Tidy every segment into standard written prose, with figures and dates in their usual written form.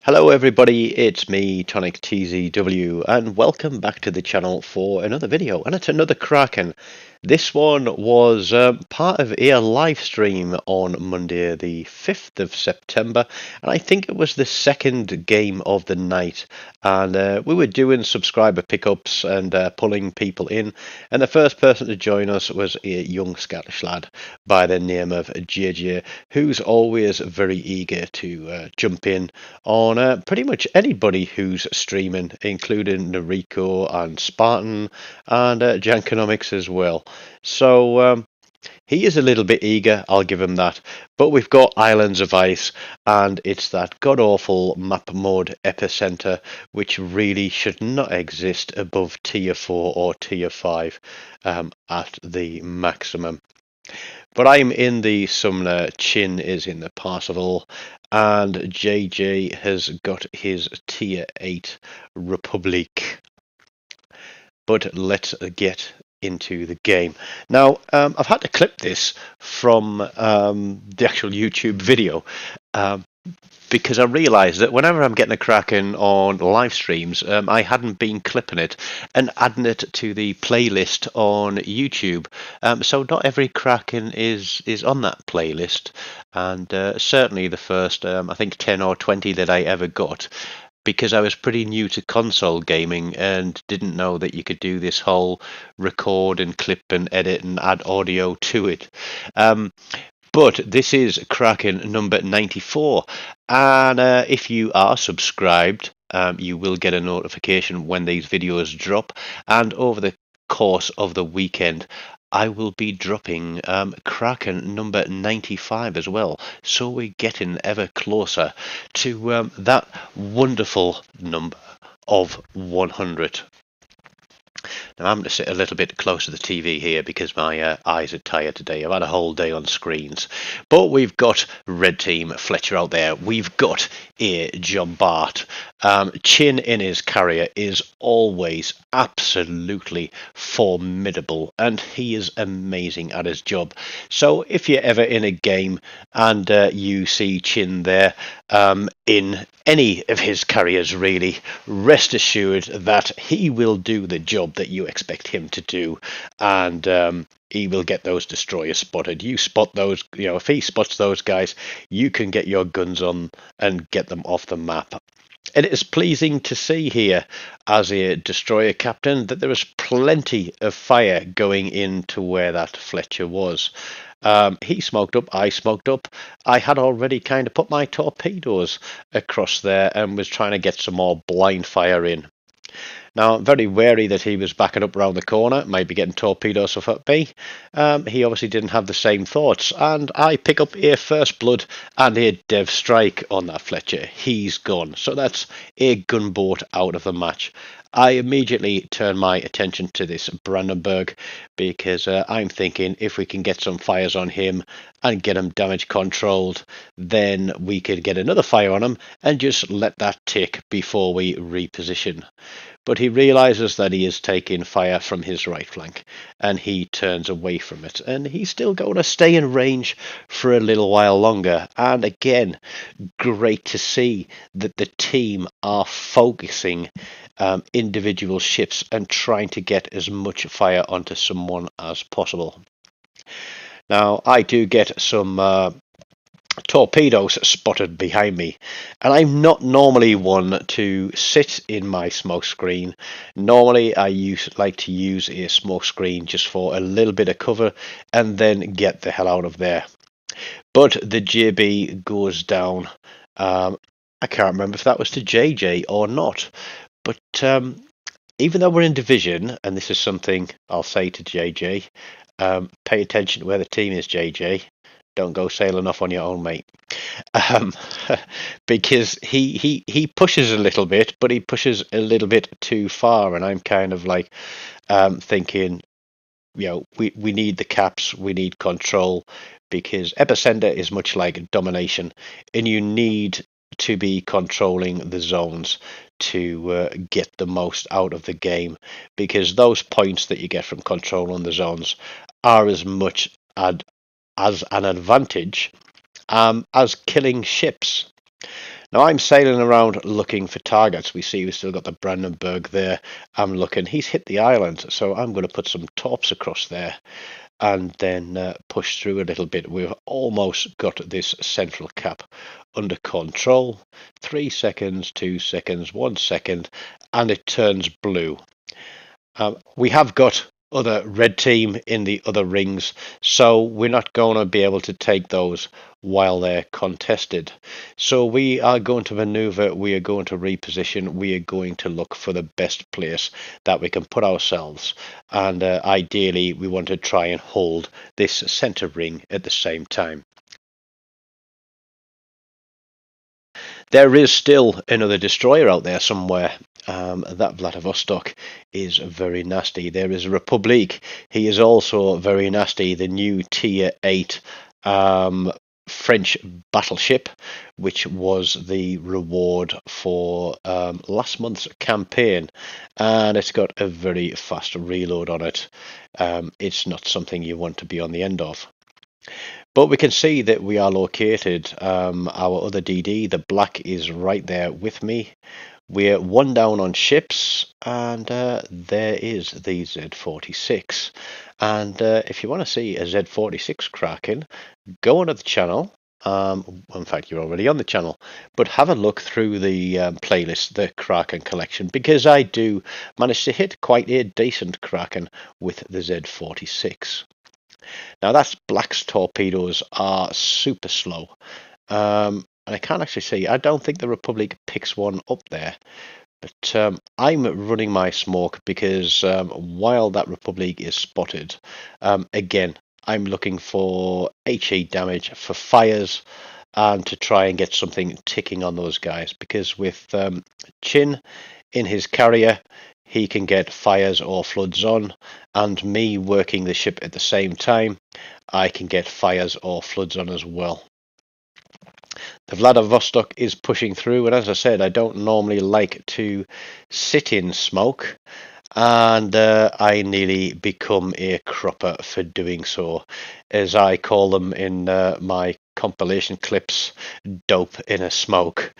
Hello everybody, it's me, TONIK TZW, and welcome back to the channel for another video, and it's another Kraken. This one was part of a live stream on Monday the 5th of September, and I think it was the second game of the night, and we were doing subscriber pickups and pulling people in, and the first person to join us was a young Scottish lad by the name of JJ, who's always very eager to jump in on pretty much anybody who's streaming, including Noriko and Spartan and Jankonomics as well. So he is a little bit eager, I'll give him that. But we've got Islands of Ice, and it's that god-awful map mode epicenter, which really should not exist above tier 4 or tier 5 at the maximum. But I'm in the Sumner, Chin is in the Parsifal, and JJ has got his tier 8 Republic. But let's get into the game. Now, I've had to clip this from the actual YouTube video because I realised that whenever I'm getting a Kraken on live streams, I hadn't been clipping it and adding it to the playlist on YouTube. So not every Kraken is on that playlist, and certainly the first, I think 10 or 20 that I ever got, because I was pretty new to console gaming and didn't know that you could do this whole record and clip and edit and add audio to it. But this is Kraken number 94, and if you are subscribed, you will get a notification when these videos drop, and over the course of the weekend I will be dropping Kraken number 95 as well, so we're getting ever closer to that wonderful number of 100. Now I'm going to sit a little bit close to the TV here because my eyes are tired today. I've had a whole day on screens. But we've got Red Team Fletcher out there. We've got John Bart. Chin in his carrier is always absolutely formidable, and he is amazing at his job. So if you're ever in a game and you see Chin there in any of his carriers, really, rest assured that he will do the job that you expect him to do, and he will get those destroyers spotted. You spot those, if he spots those guys, you can get your guns on and get them off the map. And it is pleasing to see here, as a destroyer captain, that there is plenty of fire going into where that Fletcher was. He smoked up, I smoked up. I had already kind of put my torpedoes across there and was trying to get some more blind fire in. Now, I'm very wary that he was backing up around the corner, maybe getting torpedoes off at me. He obviously didn't have the same thoughts, and I pick up a first blood and a dev strike on that Fletcher. He's gone, so that's a gunboat out of the match. I immediately turn my attention to this Brandenburg because I'm thinking if we can get some fires on him and get him damage controlled, then we could get another fire on him and just let that tick before we reposition. But he realizes that he is taking fire from his right flank, and he turns away from it, and he's still going to stay in range for a little while longer. And again, great to see that the team are focusing individual ships and trying to get as much fire onto someone as possible. Now, I do get some torpedoes spotted behind me, and I'm not normally one to sit in my smoke screen. Normally I like to use a smoke screen just for a little bit of cover and then get the hell out of there. But the JB goes down. I can't remember if that was to JJ or not, but even though we're in division, and this is something I'll say to JJ, pay attention to where the team is, JJ. Don't go sailing off on your own, mate. Because he pushes a little bit, but he pushes a little bit too far, and I'm kind of like thinking, we need the caps, we need control, because epicenter is much like domination, and you need to be controlling the zones to get the most out of the game, because those points that you get from controlling the zones are as much as an advantage as killing ships. Now I'm sailing around looking for targets. We see we've still got the Brandenburg there. I'm looking. He's hit the island, so I'm going to put some torps across there and then push through a little bit. We've almost got this central cap under control. 3 seconds, 2 seconds, 1 second, and it turns blue. We have got other red team in the other rings, so we're not going to be able to take those while they're contested. So we are going to maneuver, we are going to reposition, we are going to look for the best place that we can put ourselves, and ideally we want to try and hold this center ring at the same time. There is still another destroyer out there somewhere. That Vladivostok is very nasty. There is a Republic. He is also very nasty. The new Tier 8 French battleship, which was the reward for last month's campaign, and it's got a very fast reload on it. It's not something you want to be on the end of. But we can see that we are located. Our other DD, the black, is right there with me. We're one down on ships, and there is the Z46. And if you want to see a Z46 Kraken, go onto the channel. In fact, you're already on the channel, but have a look through the playlist, the Kraken collection, because I do manage to hit quite a decent Kraken with the Z46. Now that's black's torpedoes are super slow. And I can't actually see. I don't think the Republic picks one up there. But I'm running my smoke because while that Republic is spotted, again, I'm looking for HE damage, for fires, and to try and get something ticking on those guys. Because with Chin in his carrier, he can get fires or floods on, and me working the ship at the same time, I can get fires or floods on as well. The Vladivostok is pushing through, and as I said, I don't normally like to sit in smoke, and I nearly become a cropper for doing so, as I call them in my compilation clips, dope in a smoke.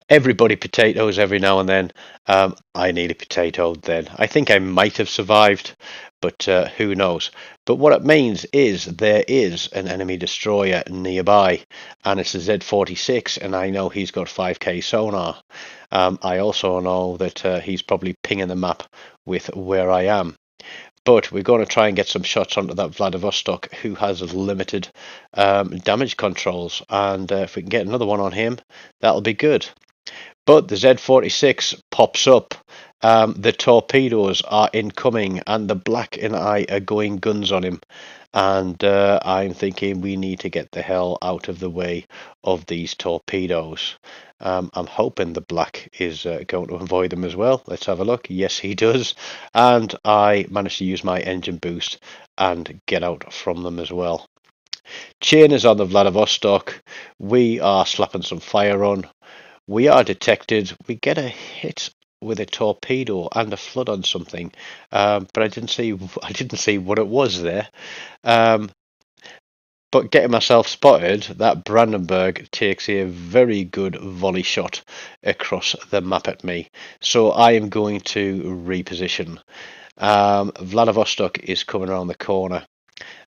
Everybody potatoes every now and then. I nearly potatoed then. I think I might have survived, but who knows. But what it means is there is an enemy destroyer nearby, and it's a Z46, and I know he's got 5k sonar. I also know that he's probably pinging the map with where I am. But we're going to try and get some shots onto that Vladivostok, who has limited damage controls, and if we can get another one on him, that'll be good. But the Z46 pops up. The torpedoes are incoming, and the black and I are going guns on him. And I'm thinking we need to get the hell out of the way of these torpedoes. I'm hoping the black is going to avoid them as well. Let's have a look. Yes, he does. And I managed to use my engine boost and get out from them as well. Chain is on the Vladivostok. We are slapping some fire on. We are detected. We get a hit with a torpedo and a flood on something, but I didn't see what it was there. But getting myself spotted, that Brandenburg takes a very good volley shot across the map at me. So I am going to reposition. Vladivostok is coming around the corner,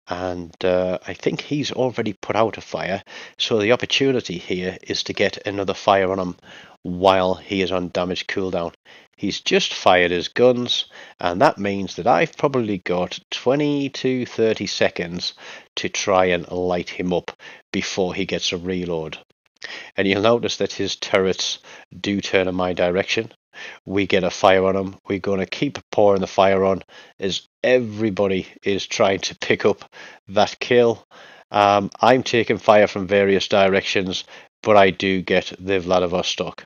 and I think he's already put out a fire. So the opportunity here is to get another fire on him while he is on damage cooldown. He's just fired his guns, and that means that I've probably got 20 to 30 seconds to try and light him up before he gets a reload. And you'll notice that his turrets do turn in my direction. We get a fire on him. We're going to keep pouring the fire on as everybody is trying to pick up that kill. I'm taking fire from various directions, but I do get the Vladivostok.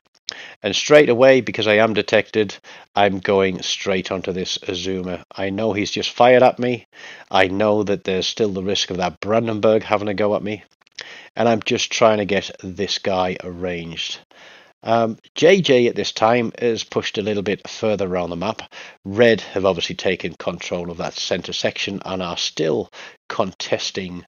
And straight away, because I am detected, I'm going straight onto this Azuma. I know he's just fired at me. I know that there's still the risk of that Brandenburg having a go at me. And I'm just trying to get this guy arranged. JJ at this time is pushed a little bit further around the map. Red have obviously taken control of that centre section and are still contesting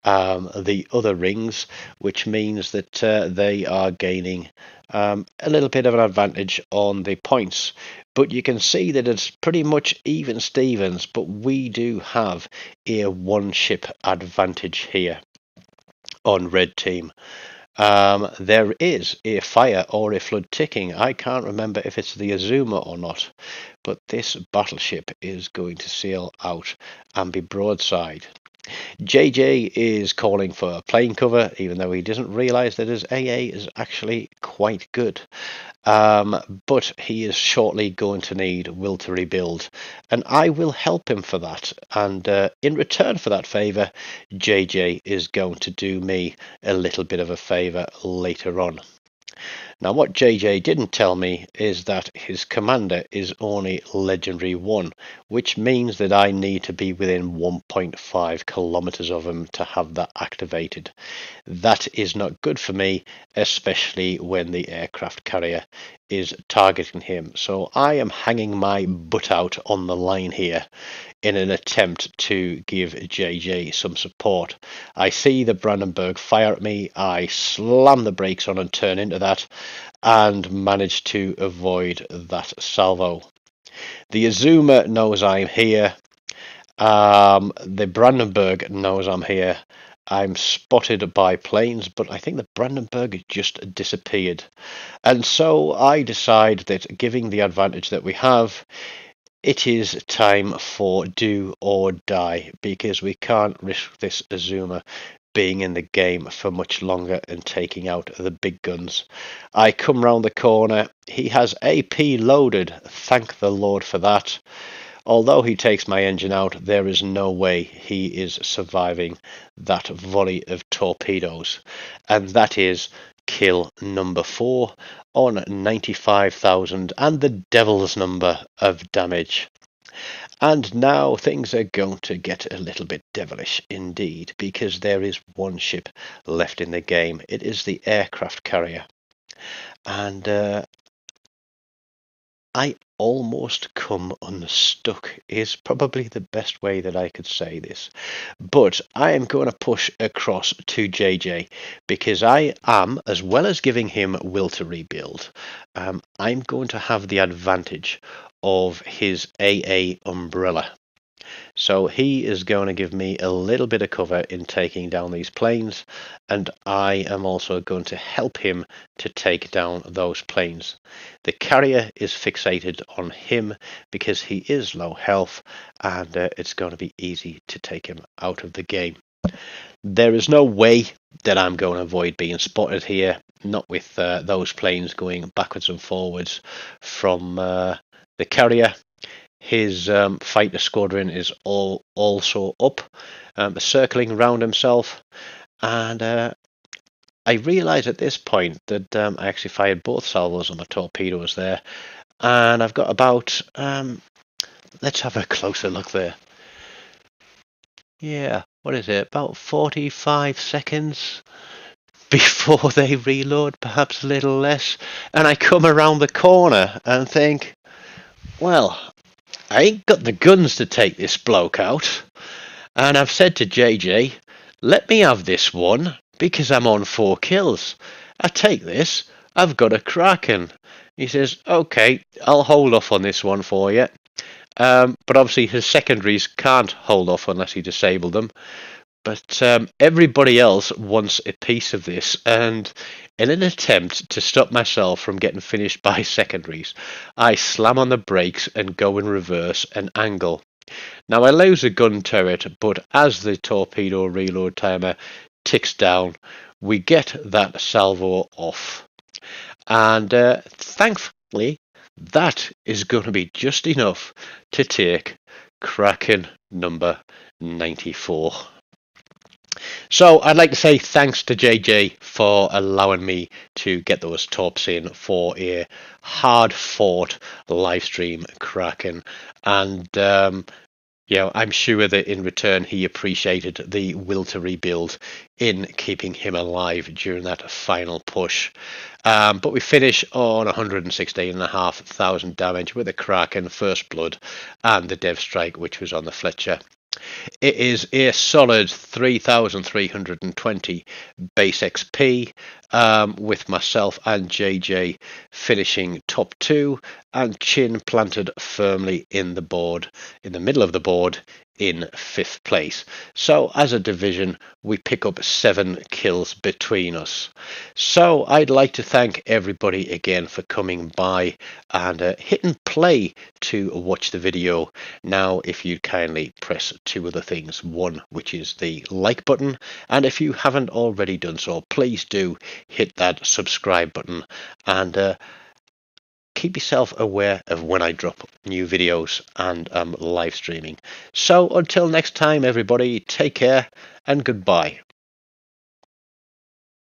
the other rings, which means that they are gaining a little bit of an advantage on the points. But you can see that it's pretty much even Stevens, but we do have a one ship advantage here on red team. There is a fire or a flood ticking. I can't remember if it's the Azuma or not, but this battleship is going to sail out and be broadside. JJ is calling for plane cover, even though he doesn't realise that his AA is actually quite good. But he is shortly going to need will to rebuild, and I will help him for that. And in return for that favour, JJ is going to do me a little bit of a favour later on. Now, what JJ didn't tell me is that his commander is only legendary 1, which means that I need to be within 1.5 kilometers of him to have that activated. That is not good for me, especially when the aircraft carrier is targeting him. So I am hanging my butt out on the line here in an attempt to give JJ some support. I see the Brandenburg fire at me. I slam the brakes on and turn into that and manage to avoid that salvo. The Azuma knows I'm here. The Brandenburg knows I'm here. I'm spotted by planes, but I think the Brandenburg just disappeared. And so I decide that, giving the advantage that we have, it is time for do or die, because we can't risk this Azuma being in the game for much longer and taking out the big guns. I come round the corner. He has AP loaded. Thank the Lord for that. Although he takes my engine out, there is no way he is surviving that volley of torpedoes. And that is kill number 4 on 95,000 and the devil's number of damage. And now things are going to get a little bit devilish indeed, because there is one ship left in the game. It is the aircraft carrier. And I almost come unstuck is probably the best way that I could say this. But I am going to push across to JJ, because I am, as well as giving him will to rebuild, I'm going to have the advantage of his AA umbrella. So he is going to give me a little bit of cover in taking down these planes, and I am also going to help him to take down those planes. The carrier is fixated on him because he is low health, and it's going to be easy to take him out of the game. There is no way that I'm going to avoid being spotted here, not with those planes going backwards and forwards from the carrier. His fighter squadron is also up, circling around himself, and I realise at this point that I actually fired both salvos on the torpedoes there, and I've got about, let's have a closer look there. Yeah, what is it, about 45 seconds before they reload, perhaps a little less, and I come around the corner and think, well, I ain't got the guns to take this bloke out. And I've said to JJ, let me have this one, because I'm on 4 kills. I take this, I've got a Kraken. He says, okay, I'll hold off on this one for you. But obviously his secondaries can't hold off unless he disabled them. But everybody else wants a piece of this, and in an attempt to stop myself from getting finished by secondaries, I slam on the brakes and go in reverse and angle. Now I lose a gun turret, but as the torpedo reload timer ticks down, we get that salvo off. And thankfully, that is going to be just enough to take Kraken number 94. So I'd like to say thanks to JJ for allowing me to get those torps in for a hard-fought live stream Kraken, and I'm sure that in return he appreciated the will to rebuild in keeping him alive during that final push. But we finish on 116,500 damage with the Kraken, First Blood, and the Dev Strike, which was on the Fletcher. It is a solid 3,320 base XP, with myself and JJ finishing top 2 and Chin planted firmly in the middle of the board in 5th place. So as a division, we pick up 7 kills between us. So I'd like to thank everybody again for coming by and hitting play to watch the video. Now, if you kindly press 2 other things. One, which is the like button, and if you haven't already done so, please do hit that subscribe button and keep yourself aware of when I drop new videos and live streaming. So until next time, everybody, take care and goodbye.